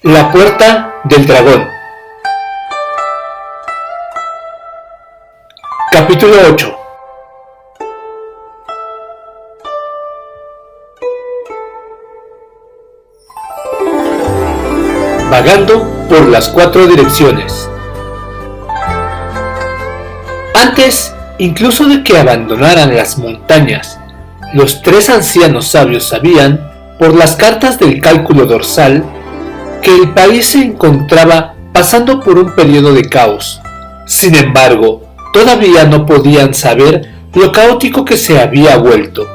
La puerta del dragón. Capítulo 8. Vagando por las 4 direcciones. Antes, incluso de que abandonaran las montañas, los 3 ancianos sabios sabían, por las cartas del cálculo dorsal, que el país se encontraba pasando por un periodo de caos. Sin embargo, todavía no podían saber lo caótico que se había vuelto.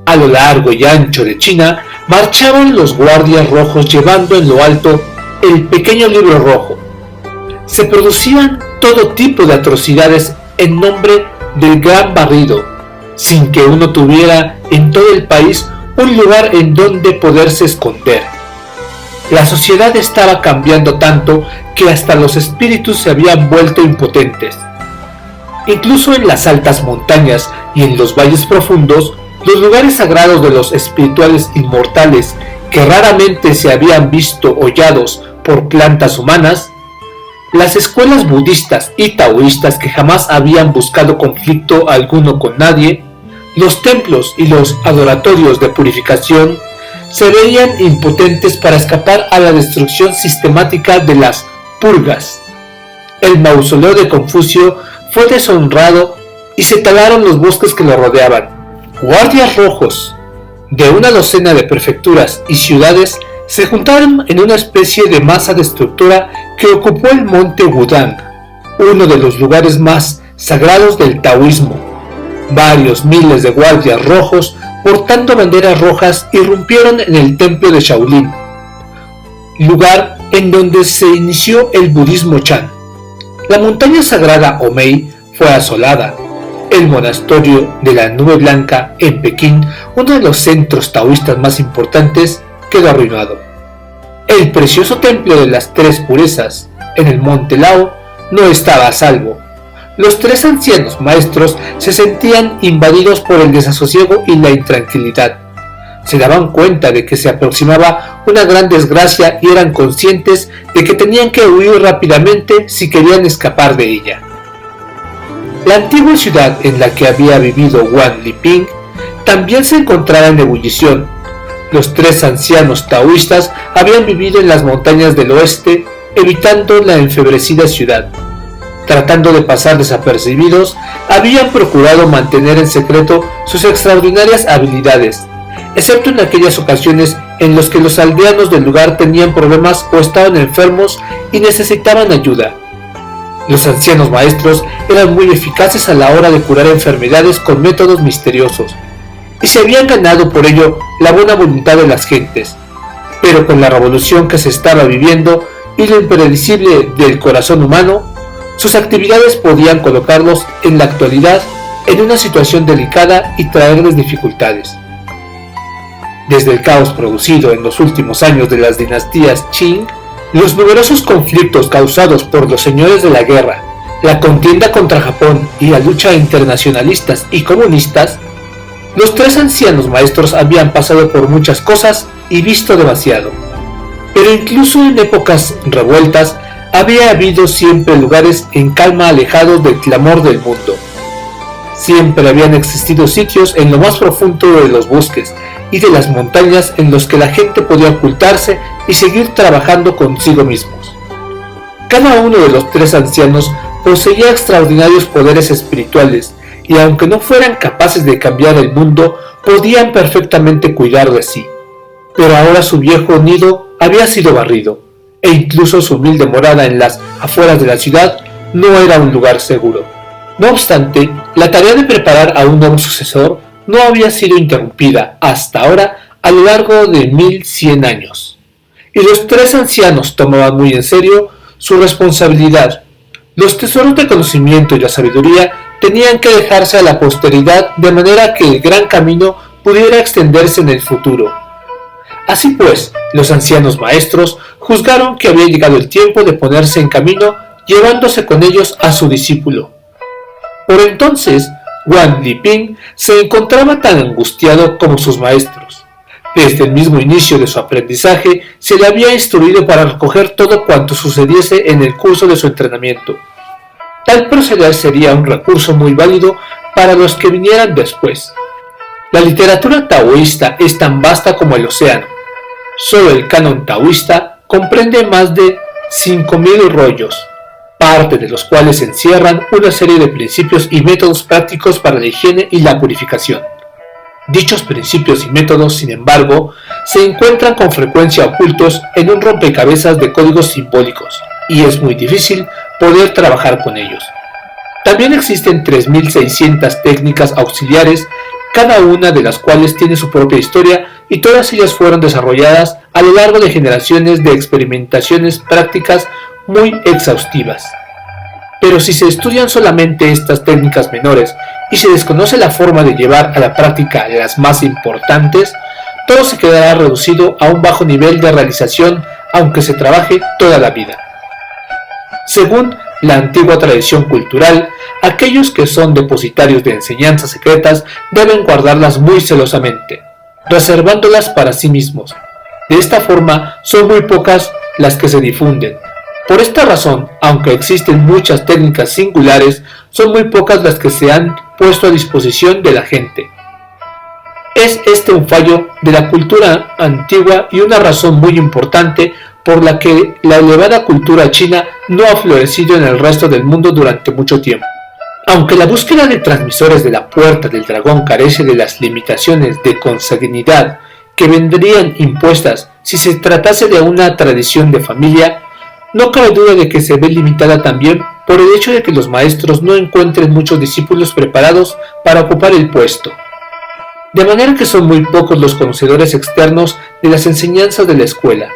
A lo largo y ancho de China marchaban los guardias rojos llevando en lo alto el pequeño libro rojo. Se producían todo tipo de atrocidades en nombre del gran barrido, sin que uno tuviera en todo el país un lugar en donde poderse esconder. La sociedad estaba cambiando tanto que hasta los espíritus se habían vuelto impotentes. Incluso en las altas montañas y en los valles profundos, los lugares sagrados de los espirituales inmortales que raramente se habían visto hollados por plantas humanas, las escuelas budistas y taoístas que jamás habían buscado conflicto alguno con nadie, los templos y los adoratorios de purificación, se veían impotentes para escapar a la destrucción sistemática de las purgas. El mausoleo de Confucio fue deshonrado y se talaron los bosques que lo rodeaban. Guardias rojos de una docena de prefecturas y ciudades se juntaron en una especie de masa destructora que ocupó el monte Wudang, uno de los lugares más sagrados del taoísmo. Varios miles de guardias rojos portando banderas rojas irrumpieron en el templo de Shaolin, lugar en donde se inició el budismo Chan. La montaña sagrada Omei fue asolada. El monasterio de la Nube Blanca en Pekín, uno de los centros taoístas más importantes, quedó arruinado. El precioso templo de las 3 purezas en el monte Lao no estaba a salvo. Los 3 ancianos maestros se sentían invadidos por el desasosiego y la intranquilidad. Se daban cuenta de que se aproximaba una gran desgracia y eran conscientes de que tenían que huir rápidamente si querían escapar de ella. La antigua ciudad en la que había vivido Wang Liping también se encontraba en ebullición. Los 3 ancianos taoístas habían vivido en las montañas del oeste, evitando la enfebrecida ciudad. Tratando de pasar desapercibidos, habían procurado mantener en secreto sus extraordinarias habilidades, excepto en aquellas ocasiones en las que los aldeanos del lugar tenían problemas o estaban enfermos y necesitaban ayuda. Los ancianos maestros eran muy eficaces a la hora de curar enfermedades con métodos misteriosos, y se habían ganado por ello la buena voluntad de las gentes. Pero con la revolución que se estaba viviendo y lo impredecible del corazón humano, sus actividades podían colocarlos en la actualidad en una situación delicada y traerles dificultades. Desde el caos producido en los últimos años de las dinastías Qing, los numerosos conflictos causados por los señores de la guerra, la contienda contra Japón y la lucha internacionalistas y comunistas, los 3 ancianos maestros habían pasado por muchas cosas y visto demasiado. Pero incluso en épocas revueltas, había habido siempre lugares en calma alejados del clamor del mundo. Siempre habían existido sitios en lo más profundo de los bosques y de las montañas en los que la gente podía ocultarse y seguir trabajando consigo mismos. Cada uno de los 3 ancianos poseía extraordinarios poderes espirituales y aunque no fueran capaces de cambiar el mundo, podían perfectamente cuidar de sí. Pero ahora su viejo nido había sido barrido, e incluso su humilde morada en las afueras de la ciudad no era un lugar seguro. No obstante, la tarea de preparar a un nuevo sucesor no había sido interrumpida hasta ahora a lo largo de 1100 años, y los 3 ancianos tomaban muy en serio su responsabilidad. Los tesoros de conocimiento y la sabiduría tenían que dejarse a la posteridad de manera que el gran camino pudiera extenderse en el futuro. Así pues, los ancianos maestros juzgaron que había llegado el tiempo de ponerse en camino, llevándose con ellos a su discípulo. Por entonces, Wang Liping se encontraba tan angustiado como sus maestros. Desde el mismo inicio de su aprendizaje se le había instruido para recoger todo cuanto sucediese en el curso de su entrenamiento. Tal proceder sería un recurso muy válido para los que vinieran después. La literatura taoísta es tan vasta como el océano. Solo el canon taoísta comprende más de 5.000 rollos, parte de los cuales encierran una serie de principios y métodos prácticos para la higiene y la purificación. Dichos principios y métodos, sin embargo, se encuentran con frecuencia ocultos en un rompecabezas de códigos simbólicos, y es muy difícil poder trabajar con ellos. También existen 3.600 técnicas auxiliares, cada una de las cuales tiene su propia historia, y todas ellas fueron desarrolladas a lo largo de generaciones de experimentaciones prácticas muy exhaustivas. Pero si se estudian solamente estas técnicas menores y se desconoce la forma de llevar a la práctica las más importantes, todo se quedará reducido a un bajo nivel de realización, aunque se trabaje toda la vida. Según la antigua tradición cultural, aquellos que son depositarios de enseñanzas secretas deben guardarlas muy celosamente, reservándolas para sí mismos. De esta forma, son muy pocas las que se difunden. Por esta razón, aunque existen muchas técnicas singulares, son muy pocas las que se han puesto a disposición de la gente. Es este un fallo de la cultura antigua y una razón muy importante por la que la elevada cultura china no ha florecido en el resto del mundo durante mucho tiempo. Aunque la búsqueda de transmisores de la puerta del dragón carece de las limitaciones de consanguinidad que vendrían impuestas si se tratase de una tradición de familia, no cabe duda de que se ve limitada también por el hecho de que los maestros no encuentren muchos discípulos preparados para ocupar el puesto. De manera que son muy pocos los conocedores externos de las enseñanzas de la escuela.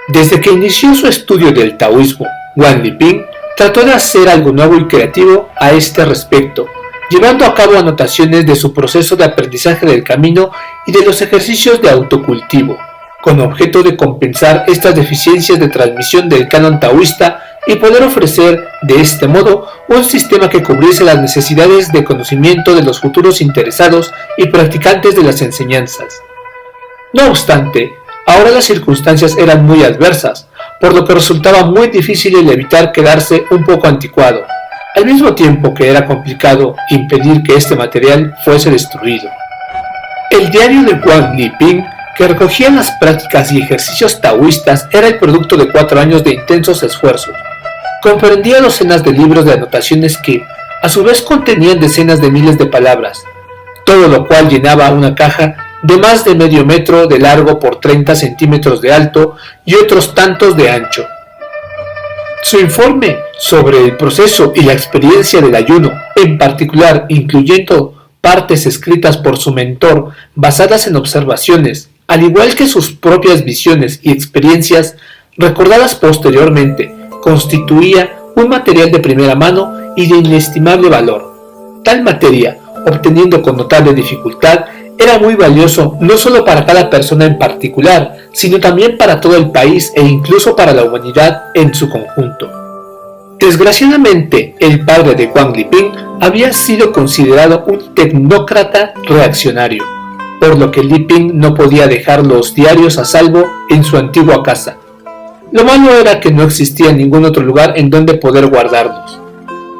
Desde que inició su estudio del taoísmo, Wang Liping trató de hacer algo nuevo y creativo a este respecto, llevando a cabo anotaciones de su proceso de aprendizaje del camino y de los ejercicios de autocultivo, con objeto de compensar estas deficiencias de transmisión del canon taoísta y poder ofrecer, de este modo, un sistema que cubriese las necesidades de conocimiento de los futuros interesados y practicantes de las enseñanzas. No obstante, ahora las circunstancias eran muy adversas, por lo que resultaba muy difícil el evitar quedarse un poco anticuado, al mismo tiempo que era complicado impedir que este material fuese destruido. El diario de Wang Liping, que recogía las prácticas y ejercicios taoístas, era el producto de 4 años de intensos esfuerzos. Comprendía docenas de libros de anotaciones que, a su vez, contenían decenas de miles de palabras, todo lo cual llenaba una caja de más de medio metro de largo por 30 centímetros de alto y otros tantos de ancho. Su informe sobre el proceso y la experiencia del ayuno, en particular incluyendo partes escritas por su mentor basadas en observaciones, al igual que sus propias visiones y experiencias recordadas posteriormente, constituía un material de primera mano y de inestimable valor. Tal materia, obteniendo con notable dificultad, era muy valioso no solo para cada persona en particular, sino también para todo el país e incluso para la humanidad en su conjunto. Desgraciadamente, el padre de Wang Liping había sido considerado un tecnócrata reaccionario, por lo que Liping no podía dejar los diarios a salvo en su antigua casa. Lo malo era que no existía ningún otro lugar en donde poder guardarlos.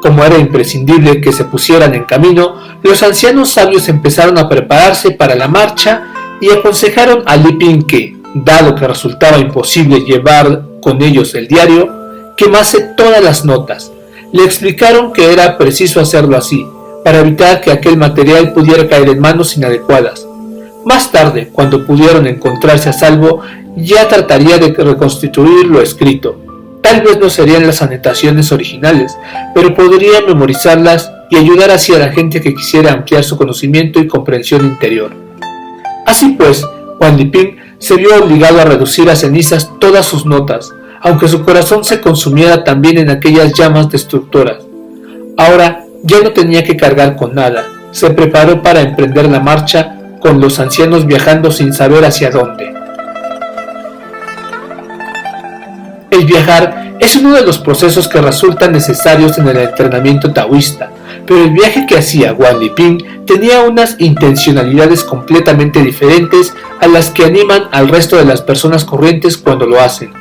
Como era imprescindible que se pusieran en camino, los ancianos sabios empezaron a prepararse para la marcha y aconsejaron a Liping que, dado que resultaba imposible llevar con ellos el diario, quemase todas las notas. Le explicaron que era preciso hacerlo así, para evitar que aquel material pudiera caer en manos inadecuadas. Más tarde, cuando pudieron encontrarse a salvo, ya trataría de reconstituir lo escrito. Tal vez no serían las anotaciones originales, pero podría memorizarlas y ayudar así a la gente que quisiera ampliar su conocimiento y comprensión interior. Así pues, Wang Liping se vio obligado a reducir a cenizas todas sus notas, aunque su corazón se consumiera también en aquellas llamas destructoras. Ahora ya no tenía que cargar con nada, se preparó para emprender la marcha, con los ancianos viajando sin saber hacia dónde. El viajar es uno de los procesos que resultan necesarios en el entrenamiento taoísta, pero el viaje que hacía Wang Liping tenía unas intencionalidades completamente diferentes a las que animan al resto de las personas corrientes cuando lo hacen.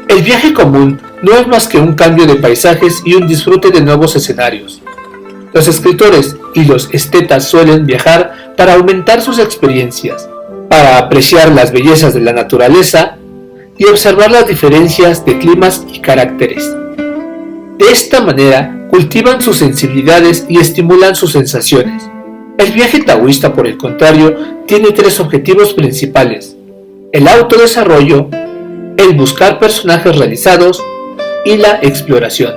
El viaje común no es más que un cambio de paisajes y un disfrute de nuevos escenarios. Los escritores y los estetas suelen viajar para aumentar sus experiencias, para apreciar las bellezas de la naturaleza y observar las diferencias de climas y caracteres. De esta manera, cultivan sus sensibilidades y estimulan sus sensaciones. El viaje taoísta, por el contrario, tiene tres objetivos principales: el autodesarrollo, el buscar personajes realizados y la exploración.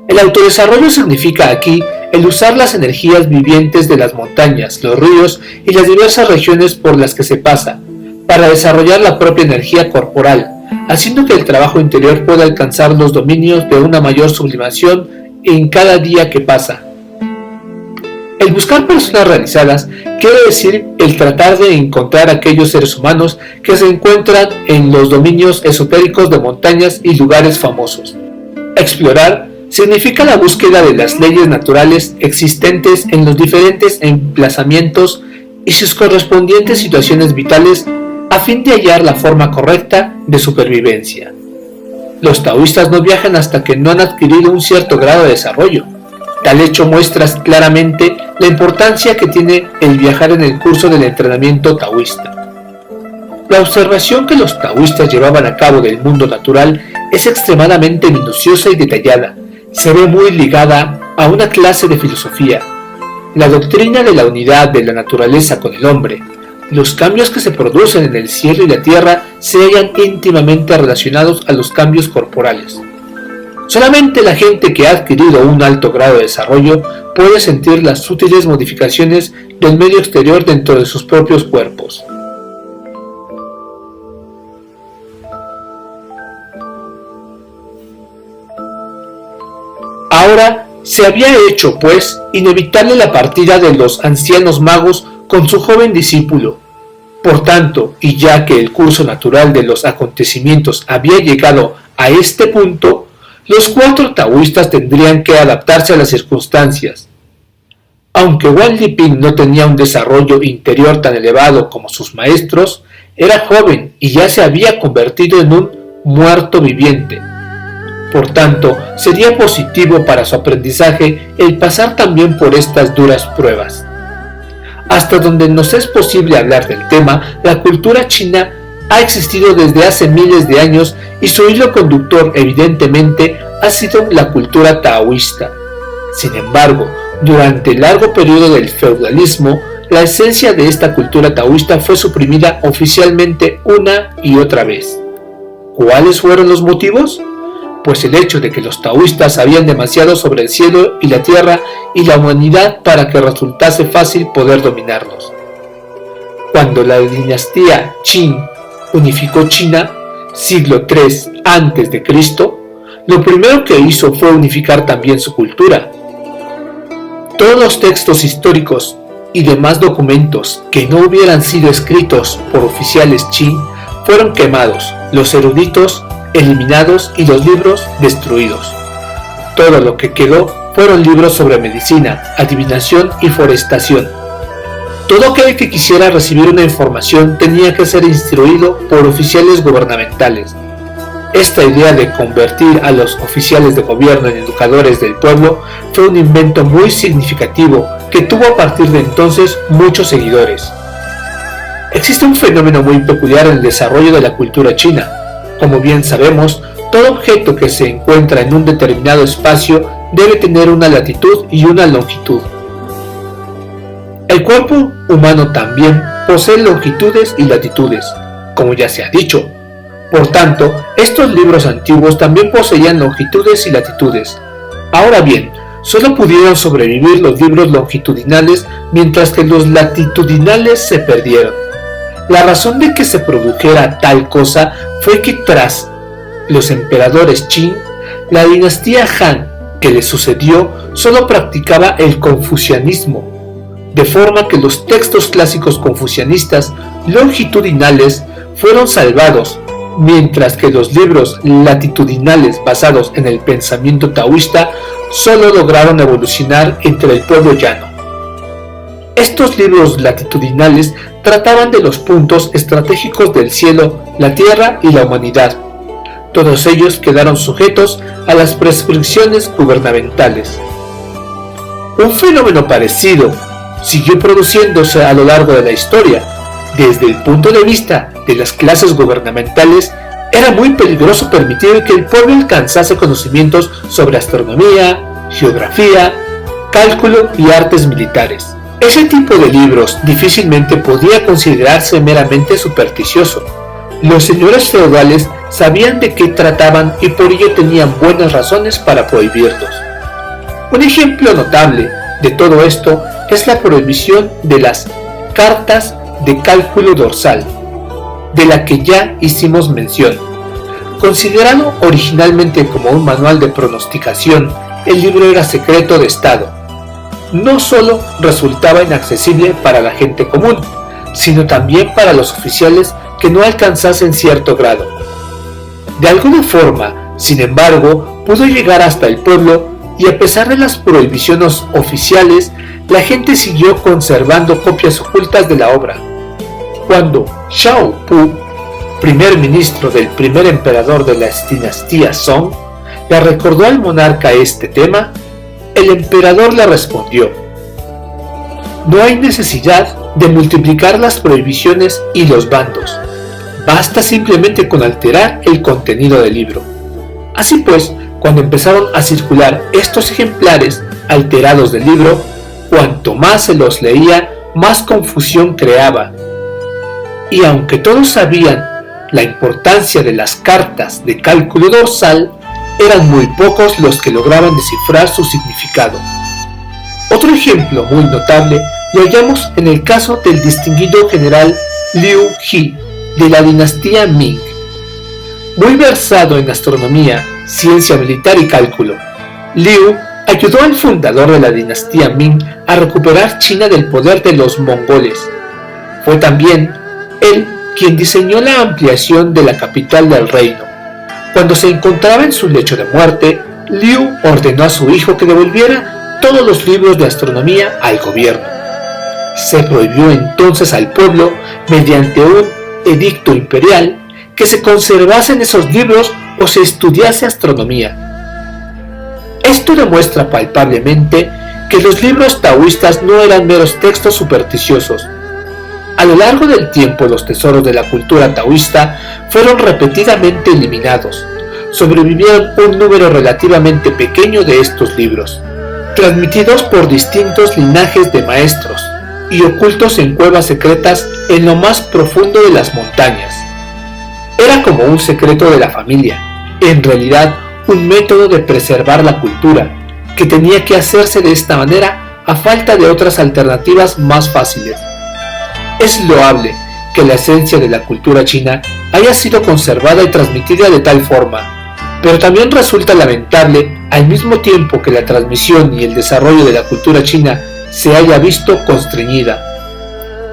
El autodesarrollo significa aquí el usar las energías vivientes de las montañas, los ríos y las diversas regiones por las que se pasa, para desarrollar la propia energía corporal, haciendo que el trabajo interior pueda alcanzar los dominios de una mayor sublimación en cada día que pasa. El buscar personas realizadas quiere decir el tratar de encontrar aquellos seres humanos que se encuentran en los dominios esotéricos de montañas y lugares famosos. Explorar significa la búsqueda de las leyes naturales existentes en los diferentes emplazamientos y sus correspondientes situaciones vitales a fin de hallar la forma correcta de supervivencia. Los taoístas no viajan hasta que no han adquirido un cierto grado de desarrollo. Tal hecho muestra claramente la importancia que tiene el viajar en el curso del entrenamiento taoísta. La observación que los taoístas llevaban a cabo del mundo natural es extremadamente minuciosa y detallada. Se ve muy ligada a una clase de filosofía, la doctrina de la unidad de la naturaleza con el hombre. Los cambios que se producen en el cielo y la tierra se hallan íntimamente relacionados a los cambios corporales. Solamente la gente que ha adquirido un alto grado de desarrollo puede sentir las sutiles modificaciones del medio exterior dentro de sus propios cuerpos. Ahora se había hecho, pues, inevitable la partida de los ancianos magos con su joven discípulo. Por tanto, y ya que el curso natural de los acontecimientos había llegado a este punto, los cuatro taoístas tendrían que adaptarse a las circunstancias. Aunque Wang Liping no tenía un desarrollo interior tan elevado como sus maestros, era joven y ya se había convertido en un muerto viviente. Por tanto, sería positivo para su aprendizaje el pasar también por estas duras pruebas. Hasta donde nos es posible hablar del tema, la cultura china ha existido desde hace miles de años y su hilo conductor evidentemente ha sido la cultura taoísta. Sin embargo, durante el largo periodo del feudalismo, la esencia de esta cultura taoísta fue suprimida oficialmente una y otra vez. ¿Cuáles fueron los motivos? Pues el hecho de que los taoístas sabían demasiado sobre el cielo y la tierra y la humanidad para que resultase fácil poder dominarlos. Cuando la dinastía Qin unificó China, siglo III a.C., lo primero que hizo fue unificar también su cultura. Todos los textos históricos y demás documentos que no hubieran sido escritos por oficiales Qin fueron quemados, los eruditos eliminados y los libros destruidos. Todo lo que quedó fueron libros sobre medicina, adivinación y forestación. Todo aquel que quisiera recibir una información tenía que ser instruido por oficiales gubernamentales. Esta idea de convertir a los oficiales de gobierno en educadores del pueblo fue un invento muy significativo que tuvo a partir de entonces muchos seguidores. Existe un fenómeno muy peculiar en el desarrollo de la cultura china. Como bien sabemos, todo objeto que se encuentra en un determinado espacio debe tener una latitud y una longitud. El cuerpo humano también posee longitudes y latitudes, como ya se ha dicho. Por tanto, estos libros antiguos también poseían longitudes y latitudes. Ahora bien, solo pudieron sobrevivir los libros longitudinales mientras que los latitudinales se perdieron. La razón de que se produjera tal cosa fue que tras los emperadores Qin, la dinastía Han que le sucedió solo practicaba el confucianismo, de forma que los textos clásicos confucianistas longitudinales fueron salvados, mientras que los libros latitudinales basados en el pensamiento taoísta solo lograron evolucionar entre el pueblo llano. Estos libros latitudinales trataban de los puntos estratégicos del cielo, la tierra y la humanidad. Todos ellos quedaron sujetos a las prescripciones gubernamentales. Un fenómeno parecido siguió produciéndose a lo largo de la historia. Desde el punto de vista de las clases gubernamentales, era muy peligroso permitir que el pueblo alcanzase conocimientos sobre astronomía, geografía, cálculo y artes militares. Ese tipo de libros difícilmente podía considerarse meramente supersticioso. Los señores feudales sabían de qué trataban y por ello tenían buenas razones para prohibirlos. Un ejemplo notable de todo esto es la prohibición de las cartas de cálculo dorsal, de la que ya hicimos mención. Considerado originalmente como un manual de pronosticación, el libro era secreto de Estado. No solo resultaba inaccesible para la gente común, sino también para los oficiales que no alcanzasen cierto grado. De alguna forma, sin embargo, pudo llegar hasta el pueblo y a pesar de las prohibiciones oficiales, la gente siguió conservando copias ocultas de la obra. Cuando Xiao Pu, primer ministro del primer emperador de la dinastía Song, le recordó al monarca este tema, el emperador le respondió: no hay necesidad de multiplicar las prohibiciones y los bandos, basta simplemente con alterar el contenido del libro. Así pues, cuando empezaron a circular estos ejemplares alterados del libro, cuanto más se los leía, más confusión creaba. Y aunque todos sabían la importancia de las cartas de cálculo dorsal, eran muy pocos los que lograban descifrar su significado. Otro ejemplo muy notable lo hallamos en el caso del distinguido general Liu He de la dinastía Ming. Muy versado en astronomía, ciencia militar y cálculo, Liu ayudó al fundador de la dinastía Ming a recuperar China del poder de los mongoles. Fue también él quien diseñó la ampliación de la capital del reino. Cuando se encontraba en su lecho de muerte, Liu ordenó a su hijo que devolviera todos los libros de astronomía al gobierno. Se prohibió entonces al pueblo, mediante un edicto imperial, que se conservasen esos libros o se estudiase astronomía. Esto demuestra palpablemente que los libros taoístas no eran meros textos supersticiosos. A lo largo del tiempo, los tesoros de la cultura taoísta fueron repetidamente eliminados. Sobrevivieron un número relativamente pequeño de estos libros, transmitidos por distintos linajes de maestros y ocultos en cuevas secretas en lo más profundo de las montañas. Era como un secreto de la familia, en realidad un método de preservar la cultura, que tenía que hacerse de esta manera a falta de otras alternativas más fáciles. Es loable que la esencia de la cultura china haya sido conservada y transmitida de tal forma, pero también resulta lamentable al mismo tiempo que la transmisión y el desarrollo de la cultura china se haya visto constreñida.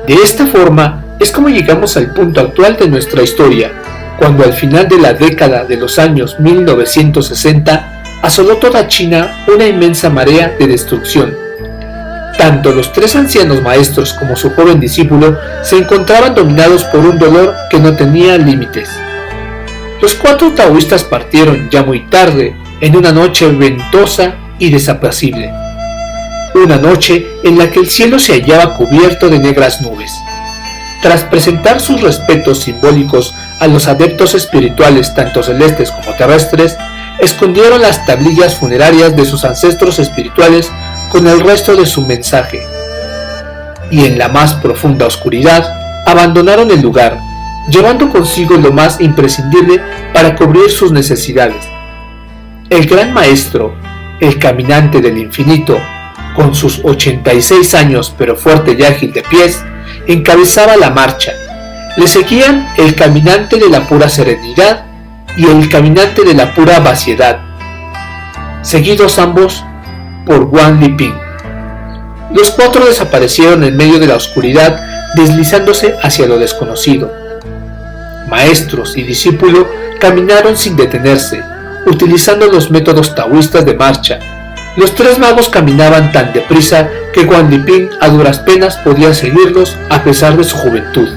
De esta forma es como llegamos al punto actual de nuestra historia, cuando al final de la década de los años 1960 asoló toda China una inmensa marea de destrucción. Tanto los tres ancianos maestros como su joven discípulo se encontraban dominados por un dolor que no tenía límites. Los 4 taoístas partieron ya muy tarde, en una noche ventosa y desapacible. Una noche en la que el cielo se hallaba cubierto de negras nubes. Tras presentar sus respetos simbólicos a los adeptos espirituales tanto celestes como terrestres, escondieron las tablillas funerarias de sus ancestros espirituales con el resto de su mensaje, y en la más profunda oscuridad abandonaron el lugar, llevando consigo lo más imprescindible para cubrir sus necesidades. El gran maestro, el caminante del infinito, con sus 86 años pero fuerte y ágil de pies, encabezaba la marcha. Le seguían el caminante de la pura serenidad y el caminante de la pura vaciedad, seguidos ambos por Wang Liping. Los cuatro desaparecieron en medio de la oscuridad, deslizándose hacia lo desconocido. Maestros y discípulo caminaron sin detenerse, utilizando los métodos taoístas de marcha. Los tres magos caminaban tan deprisa que Wang Liping a duras penas podía seguirlos a pesar de su juventud.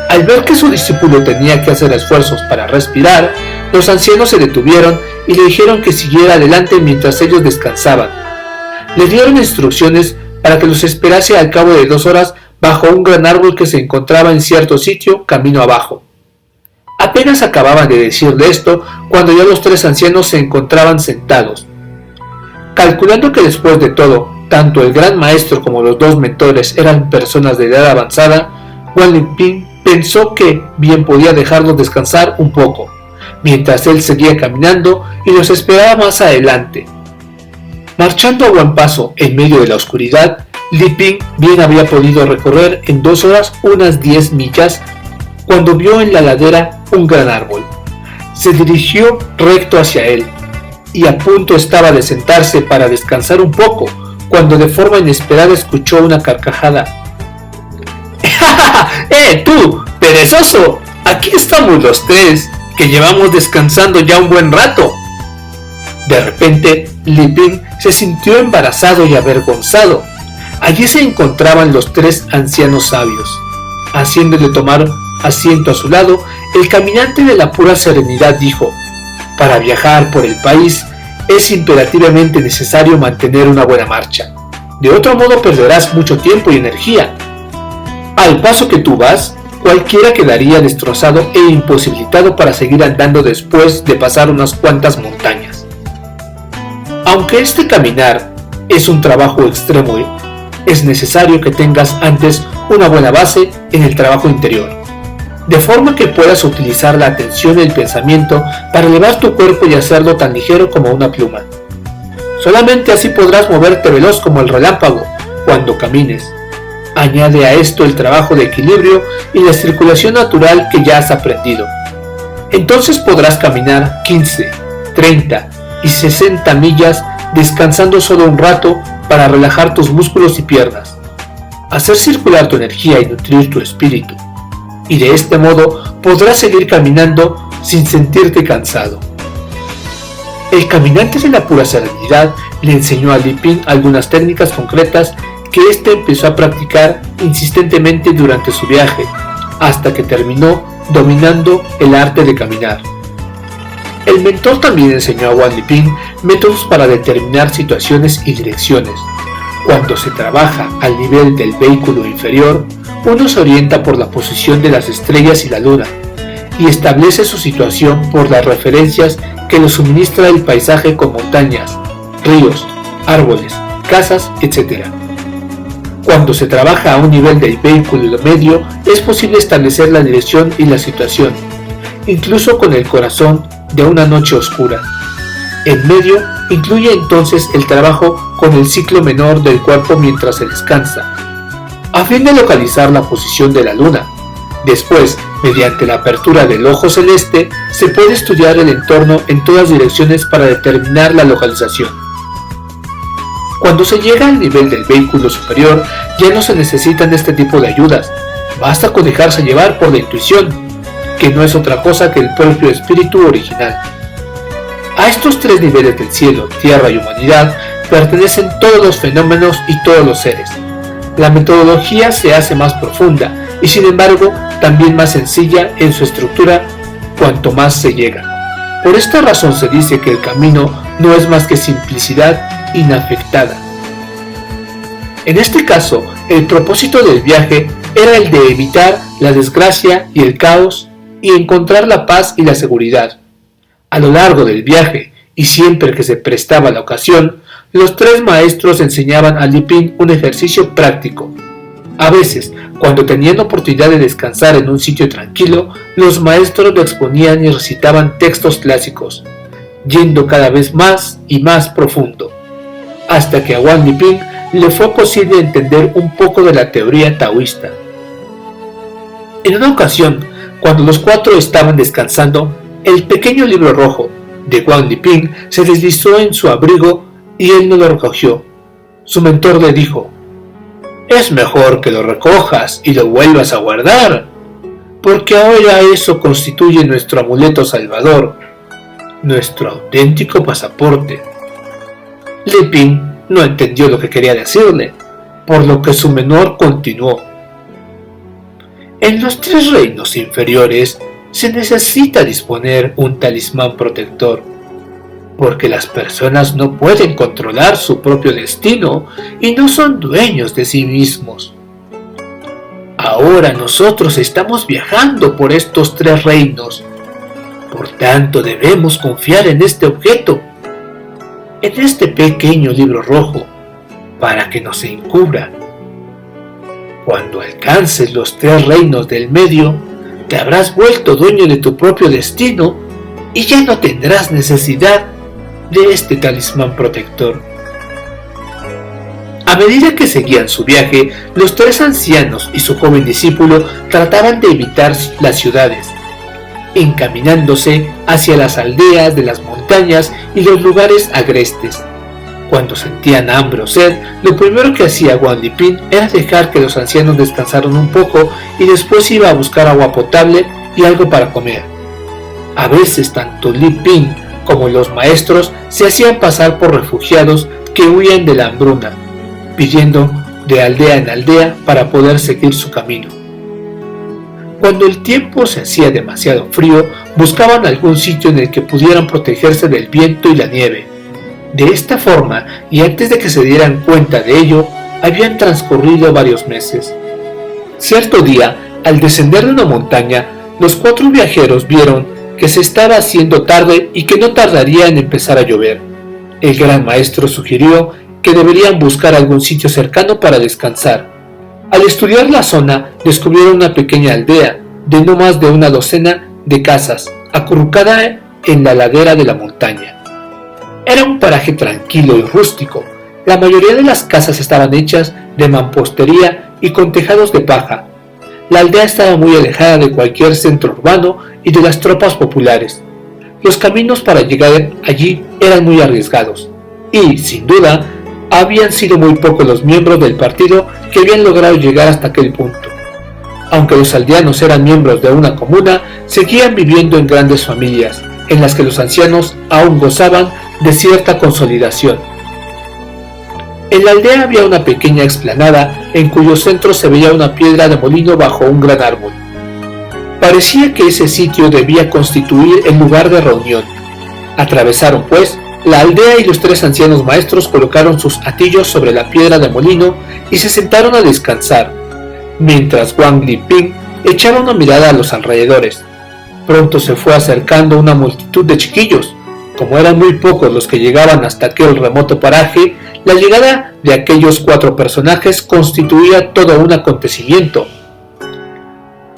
Al ver que su discípulo tenía que hacer esfuerzos para respirar, los ancianos se detuvieron y le dijeron que siguiera adelante mientras ellos descansaban. Le dieron instrucciones para que los esperase al cabo de 2 horas bajo un gran árbol que se encontraba en cierto sitio camino abajo. Apenas acababan de decirle esto cuando ya los tres ancianos se encontraban sentados. Calculando que después de todo, tanto el gran maestro como los dos mentores eran personas de edad avanzada, Wang Liping pensó que bien podía dejarlos descansar un poco, mientras él seguía caminando y los esperaba más adelante. Marchando a buen paso en medio de la oscuridad, Liping bien había podido recorrer en 2 horas unas 10 millas cuando vio en la ladera un gran árbol. Se dirigió recto hacia él y a punto estaba de sentarse para descansar un poco cuando de forma inesperada escuchó una carcajada. ¡Tú, perezoso! Aquí estamos los tres, que llevamos descansando ya un buen rato. De repente, Liping se sintió embarazado y avergonzado. Allí se encontraban los tres ancianos sabios. Haciéndole tomar asiento a su lado, el caminante de la pura serenidad dijo: para viajar por el país es imperativamente necesario mantener una buena marcha. De otro modo perderás mucho tiempo y energía. Al paso que tú vas, cualquiera quedaría destrozado e imposibilitado para seguir andando después de pasar unas cuantas montañas. Aunque este caminar es un trabajo extremo, es necesario que tengas antes una buena base en el trabajo interior, de forma que puedas utilizar la atención y el pensamiento para elevar tu cuerpo y hacerlo tan ligero como una pluma. Solamente así podrás moverte veloz como el relámpago cuando camines. Añade a esto el trabajo de equilibrio y la circulación natural que ya has aprendido. Entonces podrás caminar 15, 30 y 60 millas descansando solo un rato para relajar tus músculos y piernas, hacer circular tu energía y nutrir tu espíritu. Y de este modo podrás seguir caminando sin sentirte cansado. El caminante de la pura serenidad le enseñó a Liping algunas técnicas concretas que éste empezó a practicar insistentemente durante su viaje, hasta que terminó dominando el arte de caminar. El mentor también enseñó a Wang Liping métodos para determinar situaciones y direcciones. Cuando se trabaja al nivel del vehículo inferior, uno se orienta por la posición de las estrellas y la luna, y establece su situación por las referencias que le suministra el paisaje con montañas, ríos, árboles, casas, etc. Cuando se trabaja a un nivel del vehículo medio, es posible establecer la dirección y la situación, incluso con el corazón de una noche oscura. El medio incluye entonces el trabajo con el ciclo menor del cuerpo mientras se descansa, a fin de localizar la posición de la luna. Después, mediante la apertura del ojo celeste, se puede estudiar el entorno en todas direcciones para determinar la localización. Cuando se llega al nivel del vehículo superior, ya no se necesitan este tipo de ayudas, basta con dejarse llevar por la intuición, que no es otra cosa que el propio espíritu original. A estos tres niveles del cielo, tierra y humanidad pertenecen todos los fenómenos y todos los seres. La metodología se hace más profunda y sin embargo también más sencilla en su estructura cuanto más se llega. Por esta razón se dice que el camino no es más que simplicidad inafectada. En este caso, el propósito del viaje era el de evitar la desgracia y el caos y encontrar la paz y la seguridad. A lo largo del viaje, y siempre que se prestaba la ocasión, los tres maestros enseñaban a Liping un ejercicio práctico. A veces, cuando tenían oportunidad de descansar en un sitio tranquilo, los maestros lo exponían y recitaban textos clásicos, yendo cada vez más y más profundo, hasta que a Wang Liping le fue posible entender un poco de la teoría taoísta. En una ocasión, cuando los cuatro estaban descansando, El pequeño libro rojo de Wang Liping se deslizó en su abrigo y él no lo recogió. Su mentor le dijo: «Es mejor que lo recojas y lo vuelvas a guardar, porque ahora eso constituye nuestro amuleto salvador, nuestro auténtico pasaporte». Liping no entendió lo que quería decirle, por lo que su mentor continuó: «En los 3 reinos inferiores se necesita disponer un talismán protector, porque las personas no pueden controlar su propio destino y no son dueños de sí mismos. Ahora nosotros estamos viajando por estos 3 reinos, por tanto debemos confiar en este objeto, en este pequeño libro rojo, para que nos encubra. Cuando alcances los 3 reinos del medio, te habrás vuelto dueño de tu propio destino y ya no tendrás necesidad de este talismán protector». A medida que seguían su viaje, los 3 ancianos y su joven discípulo trataban de evitar las ciudades, encaminándose hacia las aldeas de las montañas y los lugares agrestes. Cuando sentían hambre o sed, lo primero que hacía Wang Liping era dejar que los ancianos descansaran un poco y después iba a buscar agua potable y algo para comer. A veces tanto Liping como los maestros se hacían pasar por refugiados que huían de la hambruna, pidiendo de aldea en aldea para poder seguir su camino. Cuando el tiempo se hacía demasiado frío, buscaban algún sitio en el que pudieran protegerse del viento y la nieve. De esta forma, y antes de que se dieran cuenta de ello, habían transcurrido varios meses. Cierto día, al descender de una montaña, los 4 viajeros vieron que se estaba haciendo tarde y que no tardaría en empezar a llover. El gran maestro sugirió que deberían buscar algún sitio cercano para descansar. Al estudiar la zona, descubrieron una pequeña aldea de no más de una docena de casas, acurrucada en la ladera de la montaña. Era un paraje tranquilo y rústico. La mayoría de las casas estaban hechas de mampostería y con tejados de paja. La aldea estaba muy alejada de cualquier centro urbano y de las tropas populares. Los caminos para llegar allí eran muy arriesgados y, sin duda, habían sido muy pocos los miembros del partido que habían logrado llegar hasta aquel punto. Aunque los aldeanos eran miembros de una comuna, seguían viviendo en grandes familias, en las que los ancianos aún gozaban de cierta consolidación. En la aldea había una pequeña explanada en cuyo centro se veía una piedra de molino bajo un gran árbol. Parecía que ese sitio debía constituir el lugar de reunión. Atravesaron, pues, la aldea y los 3 ancianos maestros colocaron sus atillos sobre la piedra de molino y se sentaron a descansar, mientras Wang Liping echaba una mirada a los alrededores. Pronto se fue acercando una multitud de chiquillos. Como eran muy pocos los que llegaban hasta aquel remoto paraje, la llegada de aquellos 4 personajes constituía todo un acontecimiento.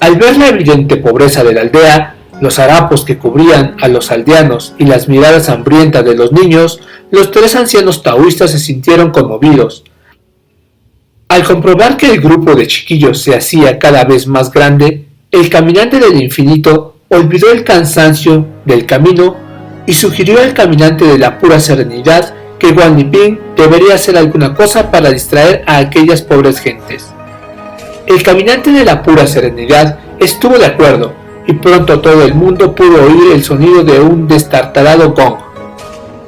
Al ver la evidente pobreza de la aldea, los harapos que cubrían a los aldeanos y las miradas hambrientas de los niños, los 3 ancianos taoístas se sintieron conmovidos. Al comprobar que el grupo de chiquillos se hacía cada vez más grande, el caminante del infinito olvidó el cansancio del camino y sugirió al caminante de la pura serenidad que Wang Liping debería hacer alguna cosa para distraer a aquellas pobres gentes. El caminante de la pura serenidad estuvo de acuerdo, y pronto todo el mundo pudo oír el sonido de un destartalado gong.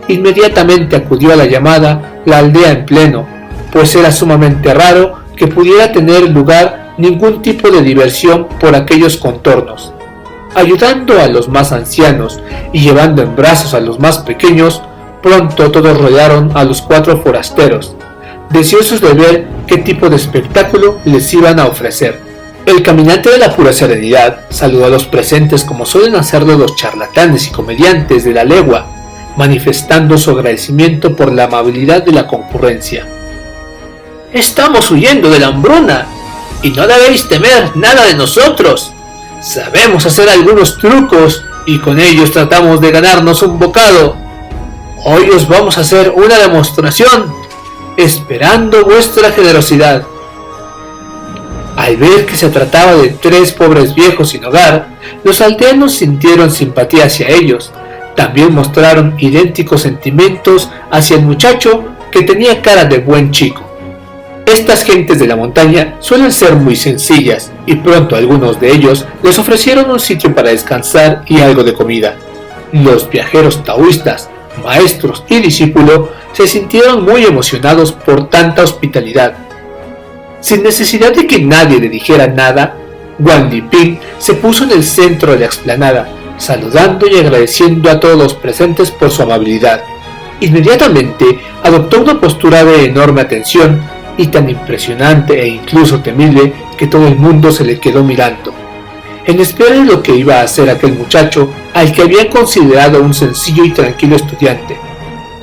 Inmediatamente acudió a la llamada la aldea en pleno, pues era sumamente raro que pudiera tener lugar ningún tipo de diversión por aquellos contornos. Ayudando a los más ancianos y llevando en brazos a los más pequeños, pronto todos rodearon a los 4 forasteros, deseosos de ver qué tipo de espectáculo les iban a ofrecer. El caminante de la pura serenidad saludó a los presentes como suelen hacerlo los charlatanes y comediantes de la legua, manifestando su agradecimiento por la amabilidad de la concurrencia. «Estamos huyendo de la hambruna, y no debéis temer nada de nosotros. Sabemos hacer algunos trucos, y con ellos tratamos de ganarnos un bocado. Hoy os vamos a hacer una demostración, esperando vuestra generosidad». Al ver que se trataba de 3 pobres viejos sin hogar, los aldeanos sintieron simpatía hacia ellos. También mostraron idénticos sentimientos hacia el muchacho, que tenía cara de buen chico. Estas gentes de la montaña suelen ser muy sencillas, y pronto algunos de ellos les ofrecieron un sitio para descansar y algo de comida. Los viajeros taoístas, maestros y discípulos, se sintieron muy emocionados por tanta hospitalidad. Sin necesidad de que nadie le dijera nada, Wang Liping se puso en el centro de la explanada, saludando y agradeciendo a todos los presentes por su amabilidad. Inmediatamente adoptó una postura de enorme atención y tan impresionante e incluso temible que todo el mundo se le quedó mirando, en espera de lo que iba a hacer aquel muchacho al que habían considerado un sencillo y tranquilo estudiante.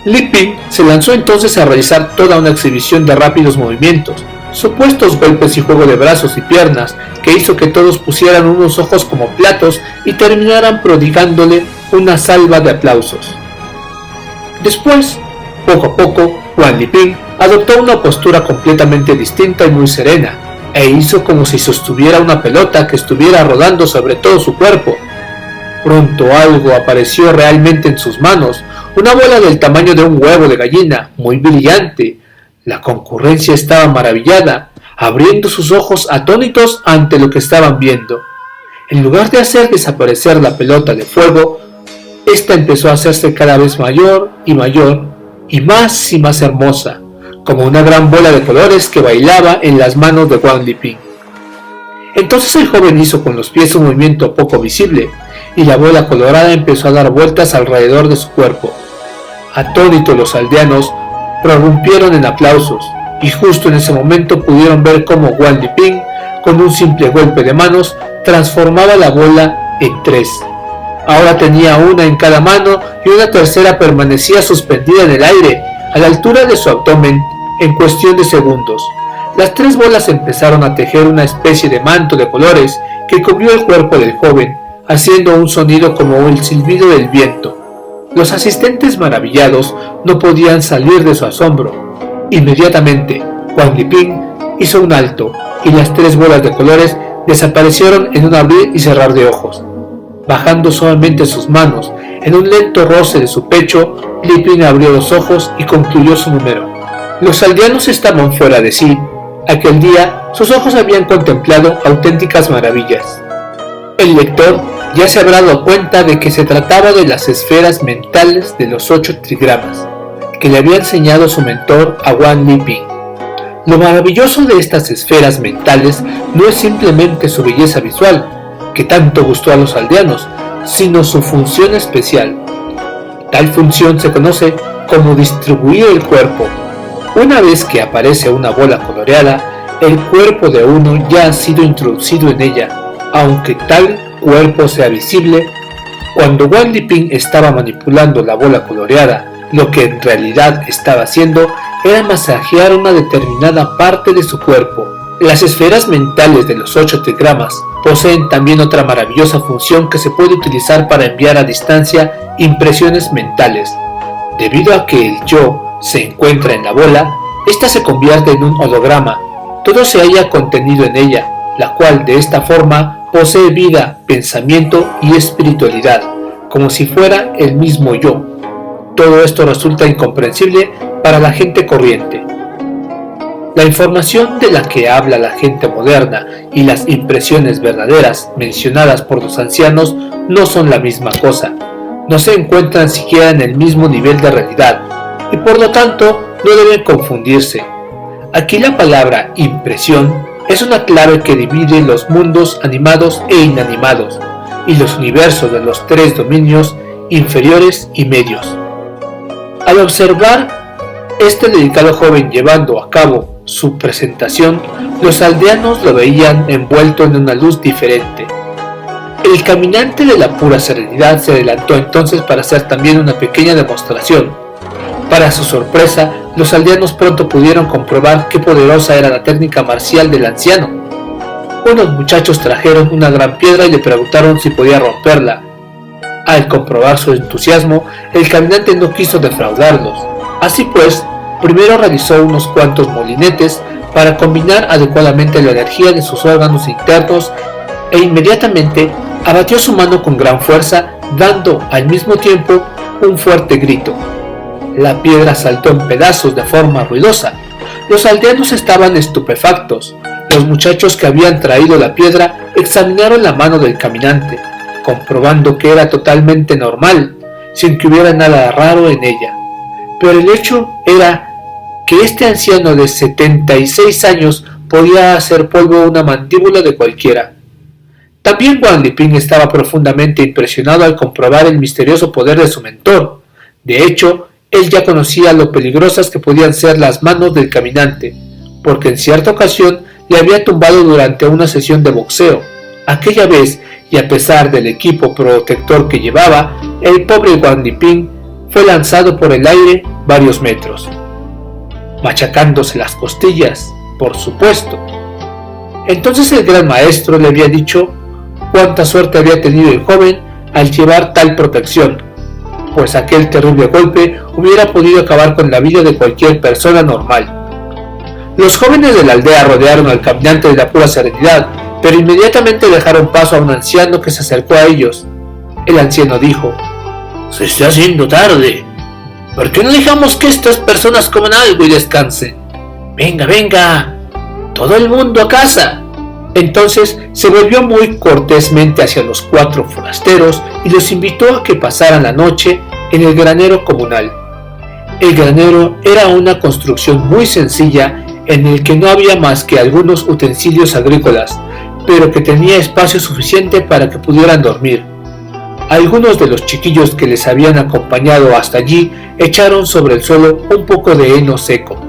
Liping se lanzó entonces a realizar toda una exhibición de rápidos movimientos, supuestos golpes y juego de brazos y piernas, que hizo que todos pusieran unos ojos como platos y terminaran prodigándole una salva de aplausos. Después, poco a poco, Wang Liping adoptó una postura completamente distinta y muy serena, e hizo como si sostuviera una pelota que estuviera rodando sobre todo su cuerpo. Pronto algo apareció realmente en sus manos, una bola del tamaño de un huevo de gallina, muy brillante. La concurrencia estaba maravillada, abriendo sus ojos atónitos ante lo que estaban viendo. En lugar de hacer desaparecer la pelota de fuego, esta empezó a hacerse cada vez mayor, y más hermosa, como una gran bola de colores que bailaba en las manos de Wang Liping. Entonces el joven hizo con los pies un movimiento poco visible, y la bola colorada empezó a dar vueltas alrededor de su cuerpo. Atónitos, los aldeanos prorrumpieron en aplausos, y justo en ese momento pudieron ver cómo Wang Liping, con un simple golpe de manos, transformaba la bola en 3. Ahora tenía una en cada mano y una tercera permanecía suspendida en el aire, a la altura de su abdomen, en cuestión de segundos. Las 3 bolas empezaron a tejer una especie de manto de colores que cubrió el cuerpo del joven, haciendo un sonido como el silbido del viento. Los asistentes maravillados no podían salir de su asombro. Inmediatamente, Wang Liping hizo un alto y las 3 bolas de colores desaparecieron en un abrir y cerrar de ojos. Bajando suavemente sus manos, en un lento roce de su pecho, Liping abrió los ojos y concluyó su número. Los aldeanos estaban fuera de sí. Aquel día, sus ojos habían contemplado auténticas maravillas. El lector ya se habrá dado cuenta de que se trataba de las esferas mentales de los 8 trigramas, que le había enseñado su mentor a Wang Liping. Lo maravilloso de estas esferas mentales no es simplemente su belleza visual, que tanto gustó a los aldeanos, sino su función especial. Tal función se conoce como distribuir el cuerpo. Una vez que aparece una bola coloreada, el cuerpo de uno ya ha sido introducido en ella, aunque tal cuerpo sea visible. Cuando Wang Liping estaba manipulando la bola coloreada, lo que en realidad estaba haciendo era masajear una determinada parte de su cuerpo. Las esferas mentales de los 8 trigramas poseen también otra maravillosa función que se puede utilizar para enviar a distancia impresiones mentales. Debido a que el yo se encuentra en la bola, esta se convierte en un holograma. Todo se halla contenido en ella, la cual de esta forma posee vida, pensamiento y espiritualidad, como si fuera el mismo yo. Todo esto resulta incomprensible para la gente corriente. La información de la que habla la gente moderna y las impresiones verdaderas mencionadas por los ancianos no son la misma cosa, no se encuentran siquiera en el mismo nivel de realidad, y por lo tanto no deben confundirse. Aquí la palabra impresión es una clave que divide los mundos animados e inanimados, y los universos de los 3 dominios inferiores y medios. Al observar este delicado joven llevando a cabo su presentación, los aldeanos lo veían envuelto en una luz diferente. El caminante de la pura serenidad se adelantó entonces para hacer también una pequeña demostración. Para su sorpresa, los aldeanos pronto pudieron comprobar qué poderosa era la técnica marcial del anciano. Unos muchachos trajeron una gran piedra y le preguntaron si podía romperla. Al comprobar su entusiasmo, el caminante no quiso defraudarlos. Así pues, primero realizó unos cuantos molinetes para combinar adecuadamente la energía de sus órganos internos e inmediatamente abatió su mano con gran fuerza, dando al mismo tiempo un fuerte grito. La piedra saltó en pedazos de forma ruidosa. Los aldeanos estaban estupefactos. Los muchachos que habían traído la piedra examinaron la mano del caminante, comprobando que era totalmente normal, sin que hubiera nada raro en ella. Pero el hecho era que este anciano de 76 años podía hacer polvo una mandíbula de cualquiera. También Wang Liping estaba profundamente impresionado al comprobar el misterioso poder de su mentor. De hecho, él ya conocía lo peligrosas que podían ser las manos del caminante, porque en cierta ocasión le había tumbado durante una sesión de boxeo. Aquella vez, y a pesar del equipo protector que llevaba, el pobre Wang Liping fue lanzado por el aire varios metros, machacándose las costillas, por supuesto. Entonces el gran maestro le había dicho cuánta suerte había tenido el joven al llevar tal protección, pues aquel terrible golpe hubiera podido acabar con la vida de cualquier persona normal. Los jóvenes de la aldea rodearon al caminante de la pura serenidad, pero inmediatamente dejaron paso a un anciano que se acercó a ellos. El anciano dijo: «Se está haciendo tarde. ¿Por qué no dejamos que estas personas coman algo y descansen? Venga, venga, todo el mundo a casa». Entonces se volvió muy cortésmente hacia los 4 forasteros y los invitó a que pasaran la noche en el granero comunal. El granero era una construcción muy sencilla en el que no había más que algunos utensilios agrícolas, pero que tenía espacio suficiente para que pudieran dormir. Algunos de los chiquillos que les habían acompañado hasta allí echaron sobre el suelo un poco de heno seco.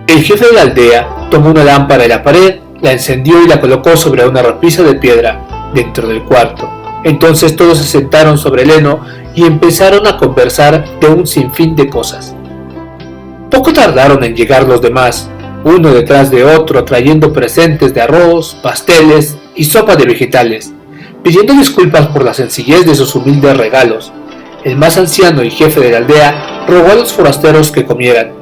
El jefe de la aldea tomó una lámpara de la pared, la encendió y la colocó sobre una repisa de piedra dentro del cuarto. Entonces todos se sentaron sobre el heno y empezaron a conversar de un sinfín de cosas. Poco tardaron en llegar los demás, uno detrás de otro, trayendo presentes de arroz, pasteles y sopa de vegetales, pidiendo disculpas por la sencillez de sus humildes regalos. El más anciano y jefe de la aldea rogó a los forasteros que comieran.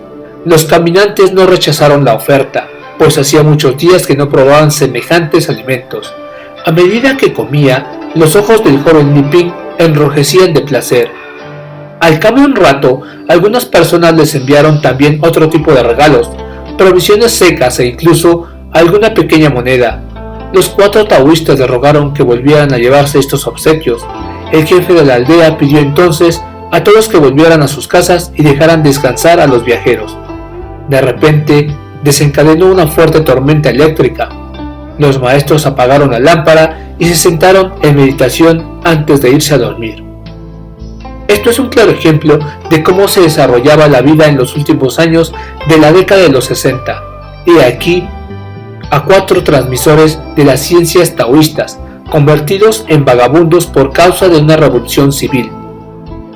Los caminantes no rechazaron la oferta, pues hacía muchos días que no probaban semejantes alimentos. A medida que comía, los ojos del joven Liping enrojecían de placer. Al cabo de un rato, algunas personas les enviaron también otro tipo de regalos, provisiones secas e incluso alguna pequeña moneda. Los 4 taoístas le rogaron que volvieran a llevarse estos obsequios. El jefe de la aldea pidió entonces a todos que volvieran a sus casas y dejaran descansar a los viajeros. De repente, desencadenó una fuerte tormenta eléctrica. Los maestros apagaron la lámpara y se sentaron en meditación antes de irse a dormir. Esto es un claro ejemplo de cómo se desarrollaba la vida en los últimos años de la década de los 60. Y aquí a 4 transmisores de las ciencias taoístas, convertidos en vagabundos por causa de una revolución civil,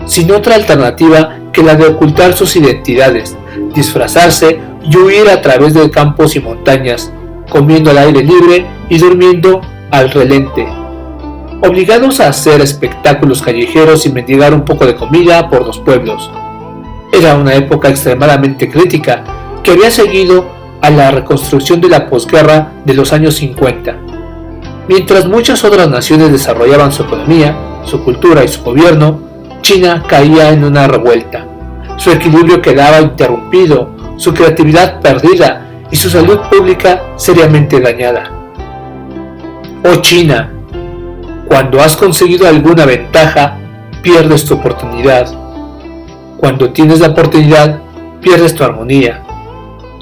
sin otra alternativa que la de ocultar sus identidades, disfrazarse y huir a través de campos y montañas, comiendo al aire libre y durmiendo al relente, obligados a hacer espectáculos callejeros y mendigar un poco de comida por los pueblos. Era una época extremadamente crítica que había seguido a la reconstrucción de la posguerra de los años 50. Mientras muchas otras naciones desarrollaban su economía, su cultura y su gobierno, China caía en una revuelta. Su equilibrio quedaba interrumpido, su creatividad perdida y su salud pública seriamente dañada. Oh China, cuando has conseguido alguna ventaja, pierdes tu oportunidad. Cuando tienes la oportunidad, pierdes tu armonía.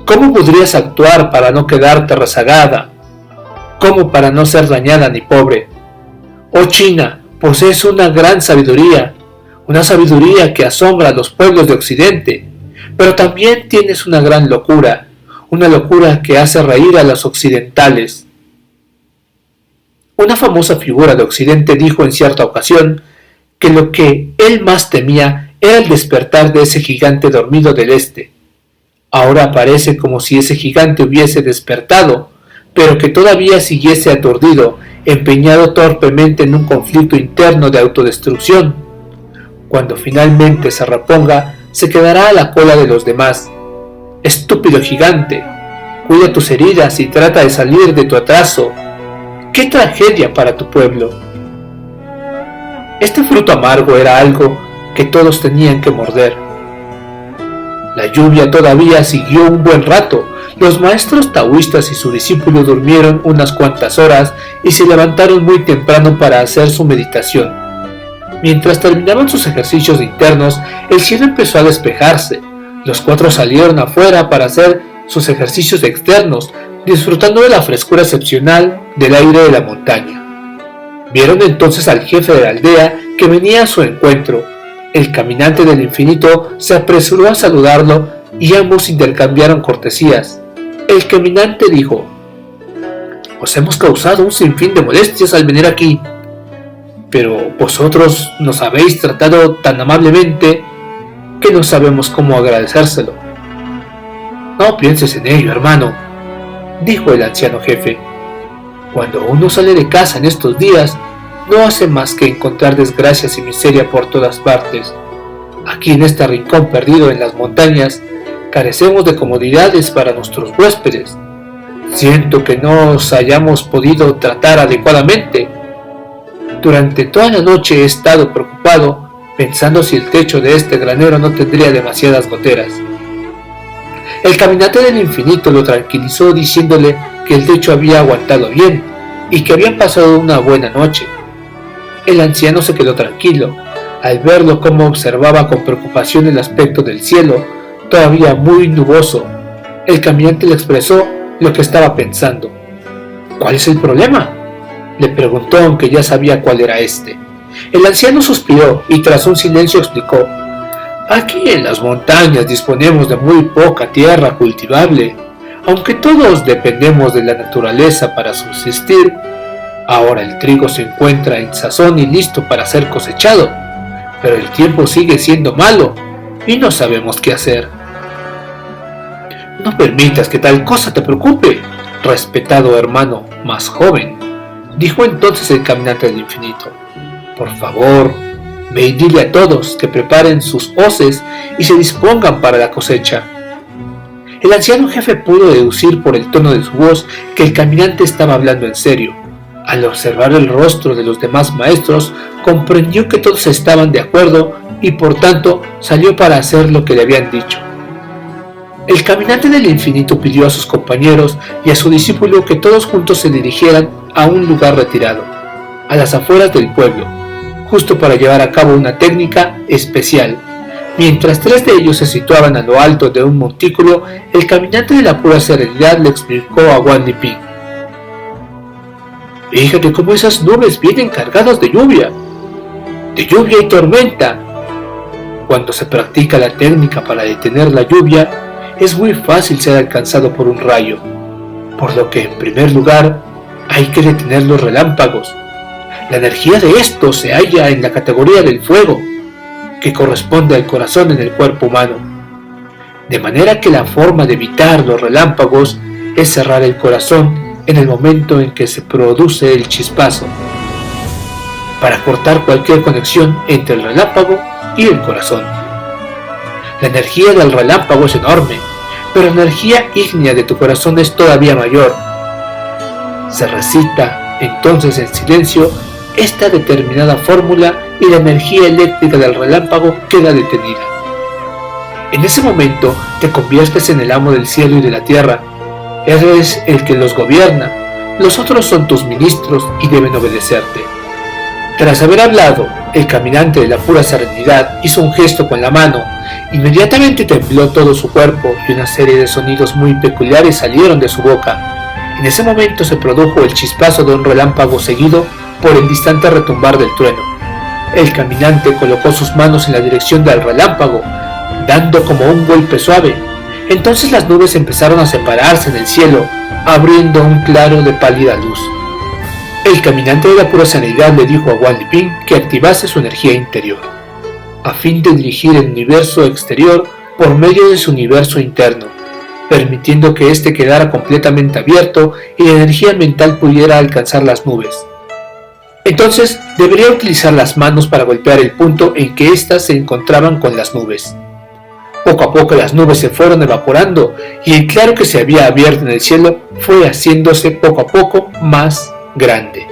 ¿Cómo podrías actuar para no quedarte rezagada? ¿Cómo para no ser dañada ni pobre? Oh China, posees una gran sabiduría, una sabiduría que asombra a los pueblos de Occidente, pero también tienes una gran locura, una locura que hace reír a los occidentales. Una famosa figura de Occidente dijo en cierta ocasión que lo que él más temía era el despertar de ese gigante dormido del este. Ahora parece como si ese gigante hubiese despertado, pero que todavía siguiese aturdido, empeñado torpemente en un conflicto interno de autodestrucción. Cuando finalmente se reponga, se quedará a la cola de los demás. Estúpido gigante, Cuida tus heridas y trata de salir de tu atraso. ¡Qué tragedia para tu pueblo! Este fruto amargo era algo que todos tenían que morder. La lluvia todavía siguió un buen rato. Los maestros taoístas y su discípulo durmieron unas cuantas horas y se levantaron muy temprano para hacer su meditación. Mientras terminaban sus ejercicios internos, el cielo empezó a despejarse. Los cuatro salieron afuera para hacer sus ejercicios externos, disfrutando de la frescura excepcional del aire de la montaña. Vieron entonces al jefe de la aldea que venía a su encuentro. El caminante del infinito se apresuró a saludarlo y ambos intercambiaron cortesías. El caminante dijo: «Os hemos causado un sinfín de molestias al venir aquí, pero vosotros nos habéis tratado tan amablemente que no sabemos cómo agradecérselo». «No pienses en ello, hermano», dijo el anciano jefe. «Cuando uno sale de casa en estos días, no hace más que encontrar desgracias y miseria por todas partes. Aquí en este rincón perdido en las montañas, carecemos de comodidades para nuestros huéspedes. Siento que no os hayamos podido tratar adecuadamente. Durante toda la noche he estado preocupado, pensando si el techo de este granero no tendría demasiadas goteras». El caminante del infinito lo tranquilizó diciéndole que el techo había aguantado bien y que habían pasado una buena noche. El anciano se quedó tranquilo al verlo cómo observaba con preocupación el aspecto del cielo, todavía muy nuboso. El caminante le expresó lo que estaba pensando. «¿Cuál es el problema?», le preguntó, aunque ya sabía cuál era este. El anciano suspiró y tras un silencio explicó: «Aquí en las montañas disponemos de muy poca tierra cultivable. Aunque todos dependemos de la naturaleza para subsistir, ahora el trigo se encuentra en sazón y listo para ser cosechado, pero el tiempo sigue siendo malo y no sabemos qué hacer». «No permitas que tal cosa te preocupe, respetado hermano más joven», dijo entonces el caminante del infinito. «Por favor, ve y dile a todos que preparen sus hoces y se dispongan para la cosecha». El anciano jefe pudo deducir por el tono de su voz que el caminante estaba hablando en serio. Al observar el rostro de los demás maestros, comprendió que todos estaban de acuerdo y por tanto salió para hacer lo que le habían dicho. El caminante del infinito pidió a sus compañeros y a su discípulo que todos juntos se dirigieran a un lugar retirado, a las afueras del pueblo, justo para llevar a cabo una técnica especial. Mientras tres de ellos se situaban a lo alto de un montículo, el caminante de la pura serenidad le explicó a Wang Liping: «Fíjate cómo esas nubes vienen cargadas de lluvia y tormenta. Cuando se practica la técnica para detener la lluvia, es muy fácil ser alcanzado por un rayo, por lo que en primer lugar hay que detener los relámpagos. La energía de estos se halla en la categoría del fuego, que corresponde al corazón en el cuerpo humano, de manera que la forma de evitar los relámpagos es cerrar el corazón en el momento en que se produce el chispazo, para cortar cualquier conexión entre el relámpago y el corazón. La energía del relámpago es enorme, pero la energía ígnea de tu corazón es todavía mayor. Se recita entonces en silencio esta determinada fórmula y la energía eléctrica del relámpago queda detenida. En ese momento te conviertes en el amo del cielo y de la tierra. Eres el que los gobierna, los otros son tus ministros y deben obedecerte». Tras haber hablado, el caminante de la pura serenidad hizo un gesto con la mano. Inmediatamente tembló todo su cuerpo y una serie de sonidos muy peculiares salieron de su boca. En ese momento se produjo el chispazo de un relámpago seguido por el distante retumbar del trueno. El caminante colocó sus manos en la dirección del relámpago, dando como un golpe suave. Entonces las nubes empezaron a separarse en el cielo, abriendo un claro de pálida luz. El caminante de la pura serenidad le dijo a Wang Liping que activase su energía interior, a fin de dirigir el universo exterior por medio de su universo interno, permitiendo que éste quedara completamente abierto y la energía mental pudiera alcanzar las nubes. Entonces debería utilizar las manos para golpear el punto en que éstas se encontraban con las nubes. Poco a poco las nubes se fueron evaporando y el claro que se había abierto en el cielo fue haciéndose poco a poco más grande.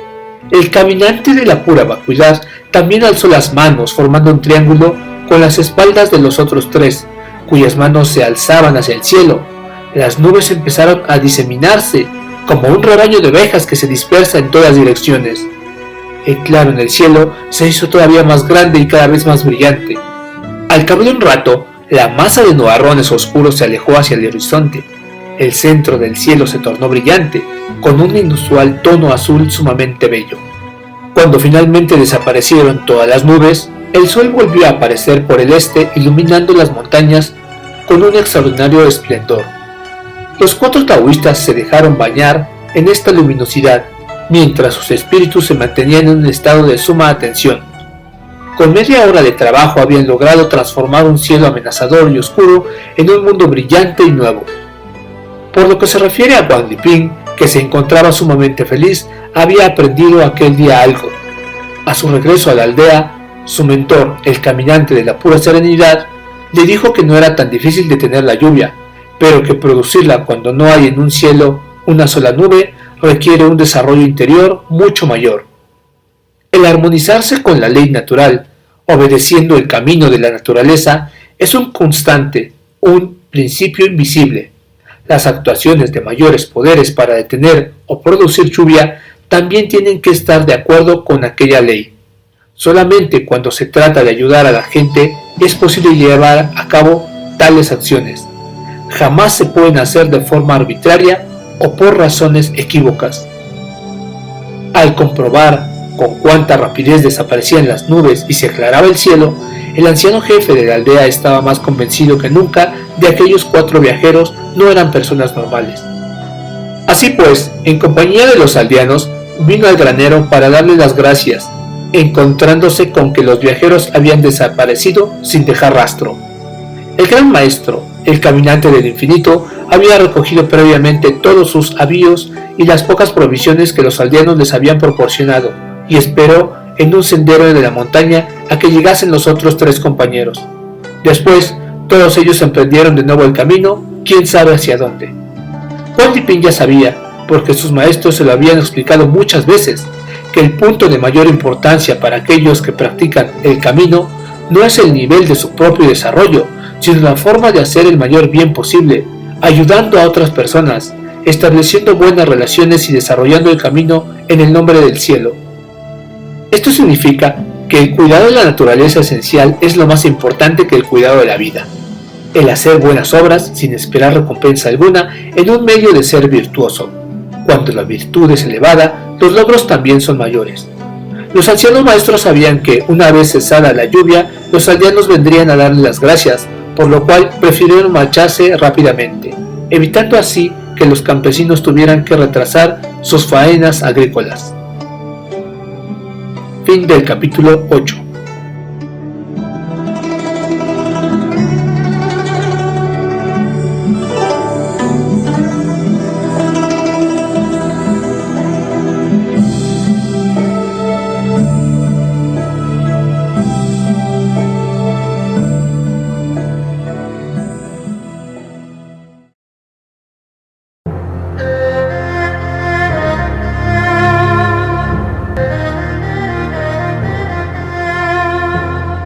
El caminante de la pura vacuidad también alzó las manos formando un triángulo con las espaldas de los otros tres, cuyas manos se alzaban hacia el cielo. Las nubes empezaron a diseminarse como un rebaño de ovejas que se dispersa en todas direcciones. El claro en el cielo se hizo todavía más grande y cada vez más brillante. Al cabo de un rato, la masa de nubarrones oscuros se alejó hacia el horizonte. El centro del cielo se tornó brillante, con un inusual tono azul sumamente bello. Cuando finalmente desaparecieron todas las nubes, el sol volvió a aparecer por el este, iluminando las montañas con un extraordinario esplendor. Los 4 taoístas se dejaron bañar en esta luminosidad, mientras sus espíritus se mantenían en un estado de suma atención. Con media hora de trabajo habían logrado transformar un cielo amenazador y oscuro en un mundo brillante y nuevo. Por lo que se refiere a Wang Liping, que se encontraba sumamente feliz, había aprendido aquel día algo. A su regreso a la aldea, su mentor, el caminante de la pura serenidad, le dijo que no era tan difícil detener la lluvia, pero que producirla cuando no hay en un cielo una sola nube requiere un desarrollo interior mucho mayor. El armonizarse con la ley natural, obedeciendo el camino de la naturaleza, es un constante, un principio invisible. Las actuaciones de mayores poderes para detener o producir lluvia también tienen que estar de acuerdo con aquella ley. Solamente cuando se trata de ayudar a la gente es posible llevar a cabo tales acciones. Jamás se pueden hacer de forma arbitraria o por razones equívocas. Al comprobar con cuánta rapidez desaparecían las nubes y se aclaraba el cielo, el anciano jefe de la aldea estaba más convencido que nunca de que aquellos 4 viajeros no eran personas normales. Así pues, en compañía de los aldeanos, vino al granero para darle las gracias, encontrándose con que los viajeros habían desaparecido sin dejar rastro. El gran maestro, el caminante del infinito, había recogido previamente todos sus avíos y las pocas provisiones que los aldeanos les habían proporcionado, y esperó en un sendero de la montaña a que llegasen los otros 3 compañeros. Después, todos ellos emprendieron de nuevo el camino, quién sabe hacia dónde. Wang Liping ya sabía, porque sus maestros se lo habían explicado muchas veces, que el punto de mayor importancia para aquellos que practican el camino no es el nivel de su propio desarrollo, sino la forma de hacer el mayor bien posible, ayudando a otras personas, estableciendo buenas relaciones y desarrollando el camino en el nombre del cielo. Esto significa que el cuidado de la naturaleza esencial es lo más importante que el cuidado de la vida. El hacer buenas obras sin esperar recompensa alguna en un medio de ser virtuoso. Cuando la virtud es elevada, los logros también son mayores. Los ancianos maestros sabían que, una vez cesada la lluvia, los aldeanos vendrían a darle las gracias, por lo cual prefirieron marcharse rápidamente, evitando así que los campesinos tuvieran que retrasar sus faenas agrícolas. Fin del capítulo 8.